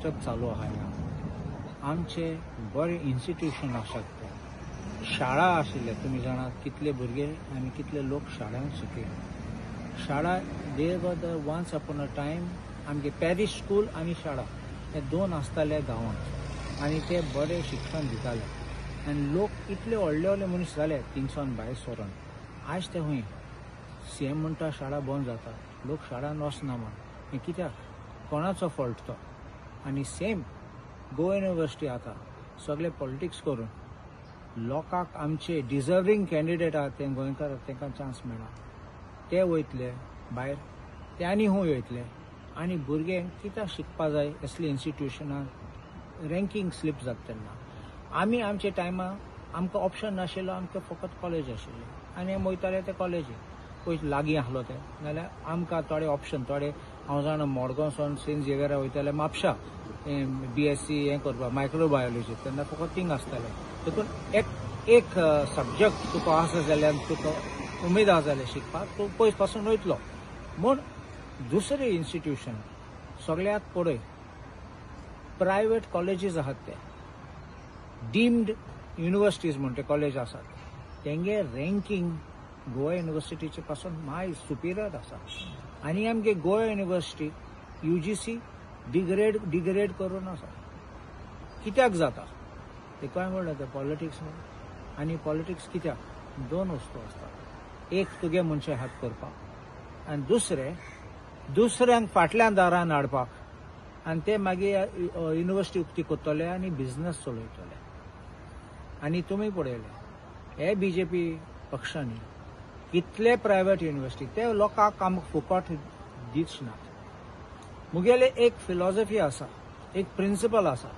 disturb चालू आहा आमचे बरे इन्स्टिट्यूशन आसात ते शाळा आशिल्ले तुमी जाणात कितले भुरगे आनी कितले लोक शाळांत शिकले शाळा they were the once upon a time आमगे पॅरिश स्कूल आनी शाळा हे दोन आसताले गांवांत आनी ते बरे शिक्षण दिताले आनी लोक इतले व्हडले व्हडले मनीस जाले थिंगसान भायर सरोन आज ते हूंय सीएम म्हणटा शाळा बंद जाता लोक शाळांत वचना म्हण हे कित्याक कोणाचो फॉल्ट तो आनी सेम गोवा युनिवर्सिटी आतां सगळे पॉलिटिक्स करून लोकांक आमचे डिजर्विंग कॅन्डिडेट आहात ते गोंयकार तांकां चान्स मेळना ते वयतले भायर ते आनी हूंय वयतले आनी भुरगे कित्याक शिकपा जाय असले इन्स्टिट्यूशनां रँकींग स्लिप जाता तेन्ना आमी आमचे टायमार आमकां ऑप्शन नाशिल्लो आमकां फकत कॉलेज आशिल्ले आनी आमी वयताले ते कॉलेजीक पयस लागीं आसलो ते नाल्यार आमकां थोडे ऑप्शन थोडे हांव जाणा मडगांवसून सेंट झेवियरा वयताले म्हापशा BSc हें करपाक मायक्रोबायोलॉजी तेन्ना फकत थिंग आसताले देखून एक सब्जेक्ट तुका आसा जाल्यार तुका उमेद आसा जाल्यार शिकपाक तूं पयस पासून वयतलो म्हूण दुसरें इन्स्टिट्यूशन सगळ्यात पळय प्रायवेट कॉलेजीस आहात ते डीम्ड युनिवर्सिटीज म्हण ते कॉलेज आसात तेंगे रँकींग गोवा युनिवर्सिटीचे पासून माय सुपिरियर आसा आनी आमगे गोवा युनिवर्सिटी UGC डिग्रेड करून आसा कित्याक जाता ते काय म्हणटा ते पॉलिटिक्स म्हणून आनी पॉलिटिक्स कित्याक दोन वस्तू आसतात एक तुगे मनशे हात करपाक आनी दुसऱ्यांक फाटल्यान दारान हाडपाक आनी ते मागीर युनिवर्सिटी उक्ती करतले आनी बिझनस चलयतले आनी तुमी पळयले हे BJP पक्षांनी कितले प्रायवेट युनिवर्सिटी ते लोकांक आमकां फुकट दिवच नात मुगेले एक फिलॉसॉफी आसा एक प्रिंसिपल आसा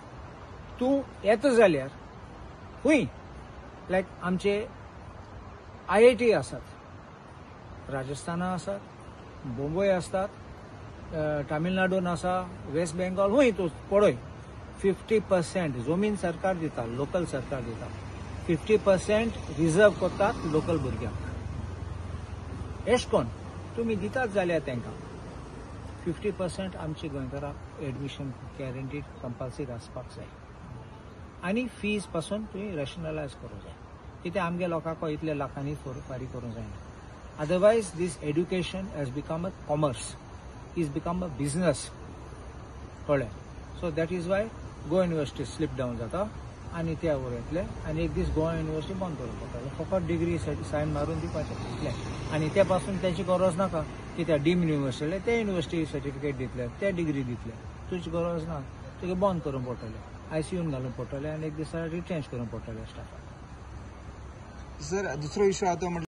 तूं येता जाल्यार खूंय लायक आमचे IIT आसात राजस्थाना आसात मुंबय आसतात तामिळनाडून आसा वेस्ट बेंगॉल खूंय तूं पळय 50% जमीन सरकार दिता लोकल सरकार दिता 50% रिजर्व करतात लोकल भुरग्यांक एश कोन तुमी दितात जाल्यार तांकां 50% आमचे गोंयकारांक एडमिशन गॅरंटीड कंपल्सरी आसपाक जाय आनी फीज पासून तुवें रॅशनलायज करूंक जाय कित्याक आमगे लोकांक इतले लाखांनी फारीक करूंक जायना otherwise this education has become a commerce is become a business कळ्ळें so that is why Goa university slip down जाता आनी ते उरयतले आनी एक दीस गोवा युनिवर्सिटी बंद करून पडटले फकत डिग्री सायन मारून दिवपाचें इतलें आनी ते पासून ताची गरज नाका कित्याक डीम युनिवर्सिटी ते युनिवर्सिटी सर्टिफिकेट दितले ते डिग्री दितले तुजी गरज ना तुगे बंद करून पडटले ICUन घालून पडटले आनी एक दिसा रिटेंच करून पडटले स्टाफाक सर दुसरो इश्यू आहा तो